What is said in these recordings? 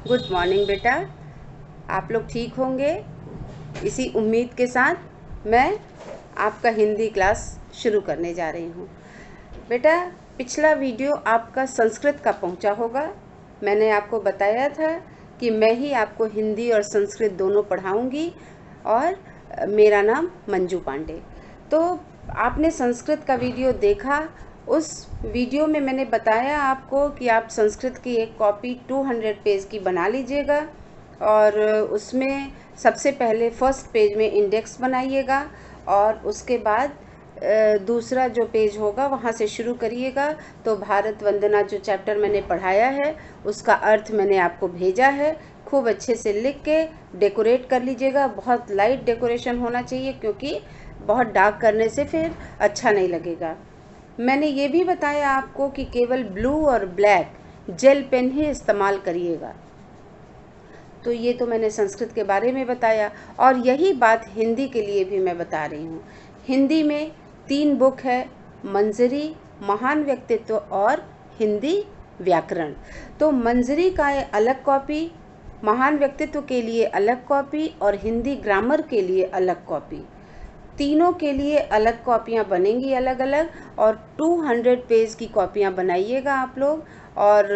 Good morning बेटा। आप लोग ठीक होंगे, इसी उम्मीद के साथ मैं आपका हिंदी क्लास शुरू करने जा रही हूँ। बेटा, पिछला वीडियो आपका संस्कृत का पहुँचा होगा। मैंने आपको बताया था कि मैं ही आपको हिंदी और संस्कृत दोनों पढ़ाऊँगी और मेरा नाम मंजू पांडे। तो आपने संस्कृत का वीडियो देखा। उस वीडियो में मैंने बताया आपको कि आप संस्कृत की एक कॉपी 200 पेज की बना लीजिएगा और उसमें सबसे पहले फर्स्ट पेज में इंडेक्स बनाइएगा और उसके बाद दूसरा जो पेज होगा वहाँ से शुरू करिएगा। तो भारत वंदना जो चैप्टर मैंने पढ़ाया है उसका अर्थ मैंने आपको भेजा है। खूब अच्छे से लिख के डेकोरेट कर लीजिएगा। बहुत लाइट डेकोरेशन होना चाहिए क्योंकि बहुत डार्क करने से फिर अच्छा नहीं लगेगा। मैंने ये भी बताया आपको कि केवल ब्लू और ब्लैक जेल पेन ही इस्तेमाल करिएगा। तो ये तो मैंने संस्कृत के बारे में बताया और यही बात हिंदी के लिए भी मैं बता रही हूँ। हिंदी में 3 बुक है, मंजरी, महान व्यक्तित्व और हिंदी व्याकरण। तो मंजरी का अलग कॉपी, महान व्यक्तित्व के लिए अलग कॉपी और हिंदी ग्रामर के लिए अलग कॉपी। तीनों के लिए अलग कॉपियाँ बनेंगी अलग अलग और 200 पेज की कॉपियाँ बनाइएगा आप लोग। और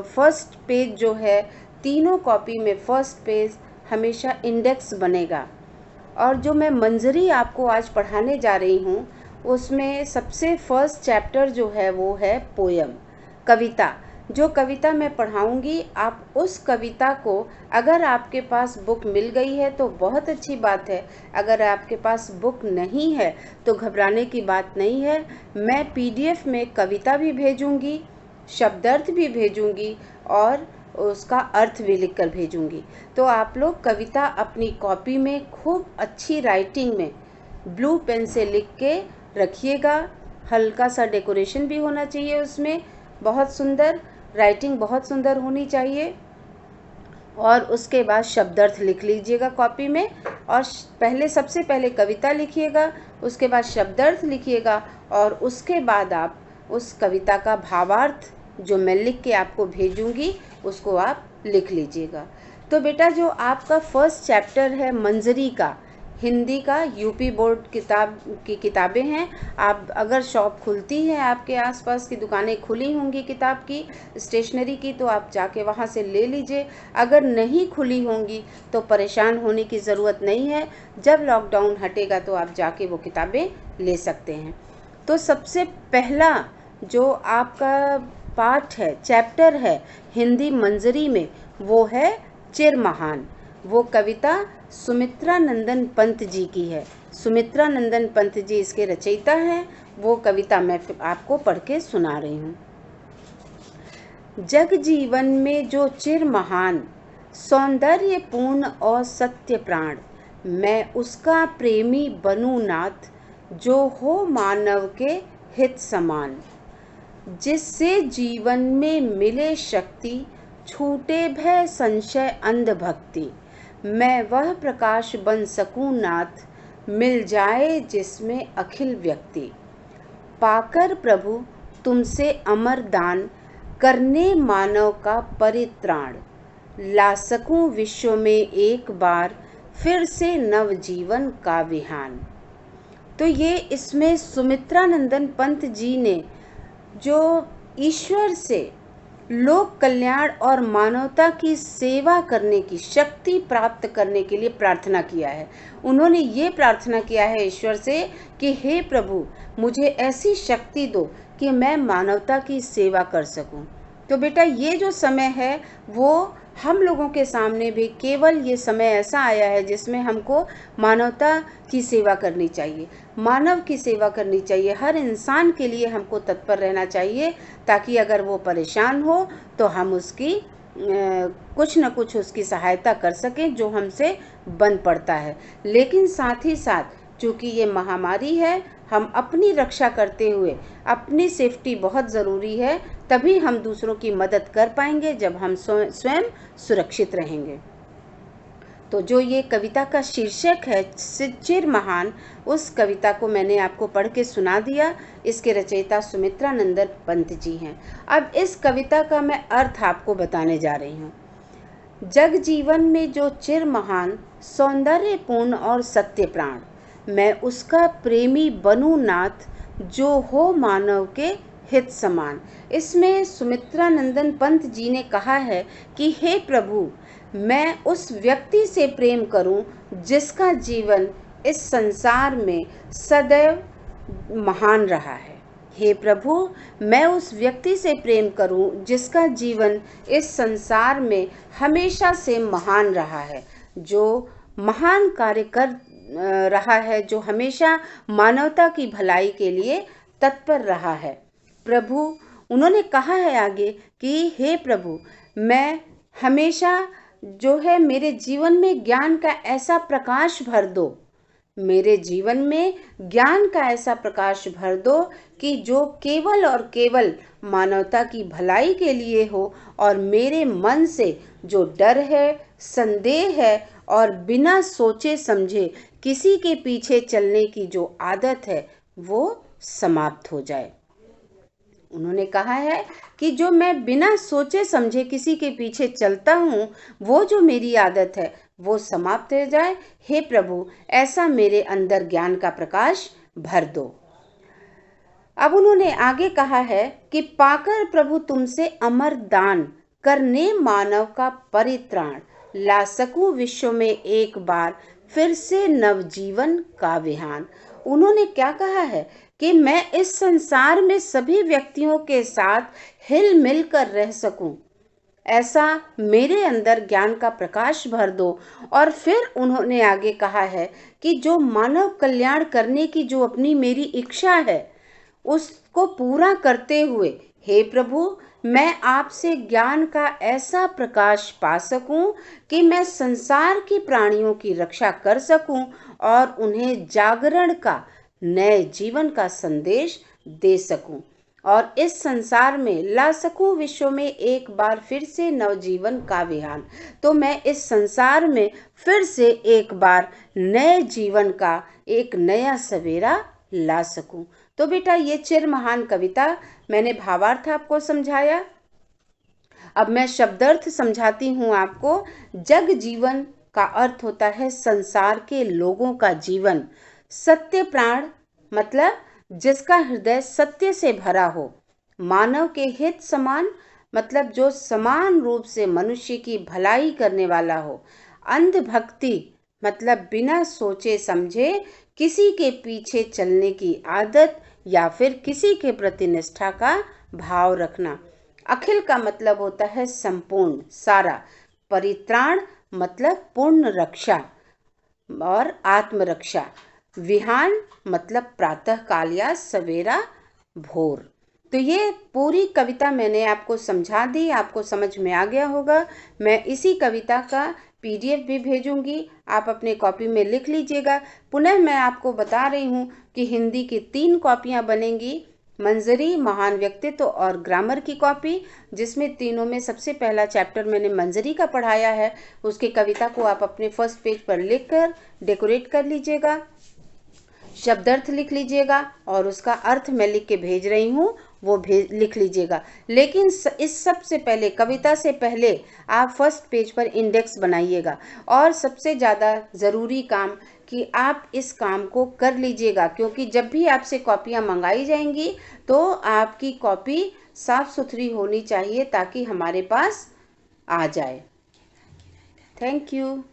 फर्स्ट पेज जो है, तीनों कॉपी में फर्स्ट पेज हमेशा इंडेक्स बनेगा। और जो मैं मंजरी आपको आज पढ़ाने जा रही हूँ उसमें सबसे फर्स्ट चैप्टर जो है वो है पोयम, कविता। जो कविता मैं पढ़ाऊंगी आप उस कविता को, अगर आपके पास बुक मिल गई है तो बहुत अच्छी बात है। अगर आपके पास बुक नहीं है तो घबराने की बात नहीं है। मैं पीडीएफ में कविता भी भेजूंगी, शब्दार्थ भी भेजूंगी और उसका अर्थ भी लिख कर भेजूंगी। तो आप लोग कविता अपनी कॉपी में खूब अच्छी राइटिंग में ब्लू पेन से लिख के रखिएगा। हल्का सा डेकोरेशन भी होना चाहिए उसमें, बहुत सुंदर राइटिंग, बहुत सुंदर होनी चाहिए। और उसके बाद शब्दार्थ लिख लीजिएगा कॉपी में। और सबसे पहले कविता लिखिएगा, उसके बाद शब्दार्थ लिखिएगा और उसके बाद आप उस कविता का भावार्थ जो मैं लिख के आपको भेजूंगी उसको आप लिख लीजिएगा। तो बेटा, जो आपका फर्स्ट चैप्टर है मंजरी का, हिंदी का, यूपी बोर्ड की किताबें हैं। आप अगर शॉप खुलती है, आपके आसपास की दुकानें खुली होंगी किताब की, स्टेशनरी की, तो आप जाके वहाँ से ले लीजिए। अगर नहीं खुली होंगी तो परेशान होने की ज़रूरत नहीं है। जब लॉकडाउन हटेगा तो आप जाके वो किताबें ले सकते हैं। तो सबसे पहला जो आपका पार्ट है, चैप्टर है हिंदी मंजरी में, वो है चिर महान। वो कविता सुमित्रा नंदन पंत जी की है। सुमित्रा नंदन पंत जी इसके रचयिता हैं। वो कविता मैं आपको पढ़ के सुना रही हूँ। जग जीवन में जो चिर महान, सौंदर्य पूर्ण और सत्य प्राण, मैं उसका प्रेमी बनूं नाथ, जो हो मानव के हित समान। जिससे जीवन में मिले शक्ति, छूटे भय संशय अंधभक्ति, मैं वह प्रकाश बन सकूं नाथ, मिल जाए जिसमें अखिल व्यक्ति। पाकर प्रभु तुमसे अमर दान, करने मानव का परित्राण, ला सकूं विश्व में एक बार, फिर से नव जीवन का विहान। तो ये इसमें सुमित्रा नंदन पंत जी ने जो ईश्वर से लोक कल्याण और मानवता की सेवा करने की शक्ति प्राप्त करने के लिए प्रार्थना किया है। उन्होंने ये प्रार्थना किया है ईश्वर से कि हे प्रभु, मुझे ऐसी शक्ति दो कि मैं मानवता की सेवा कर सकूं। तो बेटा, ये जो समय है वो हम लोगों के सामने भी केवल ये समय ऐसा आया है जिसमें हमको मानवता की सेवा करनी चाहिए, मानव की सेवा करनी चाहिए। हर इंसान के लिए हमको तत्पर रहना चाहिए ताकि अगर वो परेशान हो तो हम उसकी कुछ न कुछ उसकी सहायता कर सकें जो हमसे बन पड़ता है। लेकिन साथ ही साथ चूँकि ये महामारी है, हम अपनी रक्षा करते हुए, अपनी सेफ्टी बहुत ज़रूरी है, तभी हम दूसरों की मदद कर पाएंगे जब हम स्वयं सुरक्षित रहेंगे। तो जो ये कविता का शीर्षक है चिर महान, उस कविता को मैंने आपको पढ़ के सुना दिया। इसके रचयिता सुमित्रा नंदन पंत जी हैं। अब इस कविता का मैं अर्थ आपको बताने जा रही हूँ। जग जीवन में जो चिर महान, सौंदर्यपूर्ण और सत्य प्राण, मैं उसका प्रेमी बनूं नाथ, जो हो मानव के हित समान। इसमें सुमित्रा नंदन पंत जी ने कहा है कि हे प्रभु, मैं उस व्यक्ति से प्रेम करूं जिसका जीवन इस संसार में सदैव महान रहा है। हे प्रभु, मैं उस व्यक्ति से प्रेम करूं जिसका जीवन इस संसार में हमेशा से महान रहा है, जो महान कार्य कर रहा है, जो हमेशा मानवता की भलाई के लिए तत्पर रहा है। प्रभु, उन्होंने कहा है आगे कि हे प्रभु, मैं हमेशा जो है मेरे जीवन में ज्ञान का ऐसा प्रकाश भर दो, मेरे जीवन में ज्ञान का ऐसा प्रकाश भर दो कि जो केवल और केवल मानवता की भलाई के लिए हो, और मेरे मन से जो डर है, संदेह है और बिना सोचे समझे किसी के पीछे चलने की जो आदत है वो समाप्त हो जाए। उन्होंने कहा है कि जो मैं बिना सोचे समझे किसी के पीछे चलता हूँ, वो जो मेरी आदत है वो समाप्त हो जाए। हे प्रभु, ऐसा मेरे अंदर ज्ञान का प्रकाश भर दो। अब उन्होंने आगे कहा है कि पाकर प्रभु तुमसे अमर दान, करने मानव का परित्राण, ला सकूं विश्व में एक बार फिर से नवजीवन का विहान। उन्होंने क्या कहा है कि मैं इस संसार में सभी व्यक्तियों के साथ हिल मिल कर रह सकूं, ऐसा मेरे अंदर ज्ञान का प्रकाश भर दो। और फिर उन्होंने आगे कहा है कि जो मानव कल्याण करने की जो अपनी मेरी इच्छा है उसको पूरा करते हुए, हे प्रभु, मैं आपसे ज्ञान का ऐसा प्रकाश पा सकूं कि मैं संसार के प्राणियों की रक्षा कर सकूं और उन्हें जागरण का, नए जीवन का संदेश दे सकूं, और इस संसार में ला सकूं विश्व में एक बार फिर से नवजीवन का विहान। तो मैं इस संसार में फिर से एक बार नए जीवन का एक नया सवेरा ला सकूं। तो बेटा, ये चिर महान कविता मैंने भावार्थ आपको समझाया। अब मैं शब्दार्थ समझाती हूँ आपको। जग जीवन का अर्थ होता है संसार के लोगों का जीवन। सत्य प्राण मतलब जिसका हृदय सत्य से भरा हो। मानव के हित समान मतलब जो समान रूप से मनुष्य की भलाई करने वाला हो। अंध भक्ति मतलब बिना सोचे समझे किसी के पीछे चलने की आदत या फिर किसी के प्रति निष्ठा का भाव रखना। अखिल का मतलब होता है संपूर्ण, सारा। परित्राण मतलब पूर्ण रक्षा और आत्मरक्षा। विहान मतलब प्रातः काल या सवेरा, भोर। तो ये पूरी कविता मैंने आपको समझा दी, आपको समझ में आ गया होगा। मैं इसी कविता का PDF भी भेजूंगी, आप अपने कॉपी में लिख लीजिएगा। पुनः मैं आपको बता रही हूँ कि हिंदी की 3 कॉपियाँ बनेंगी, मंजरी, महान व्यक्तित्व और ग्रामर की कॉपी, जिसमें तीनों में सबसे पहला चैप्टर मैंने मंजरी का पढ़ाया है। उसकी कविता को आप अपने फर्स्ट पेज पर लिखकर डेकोरेट कर लीजिएगा, शब्दार्थ लिख लीजिएगा और उसका अर्थ मैं लिख के भेज रही हूँ वो लिख लीजिएगा। लेकिन इस सबसे पहले, कविता से पहले आप फर्स्ट पेज पर इंडेक्स बनाइएगा। और सबसे ज़्यादा ज़रूरी काम कि आप इस काम को कर लीजिएगा, क्योंकि जब भी आपसे कॉपियाँ मंगाई जाएंगी तो आपकी कॉपी साफ़ सुथरी होनी चाहिए ताकि हमारे पास आ जाए। Thank you.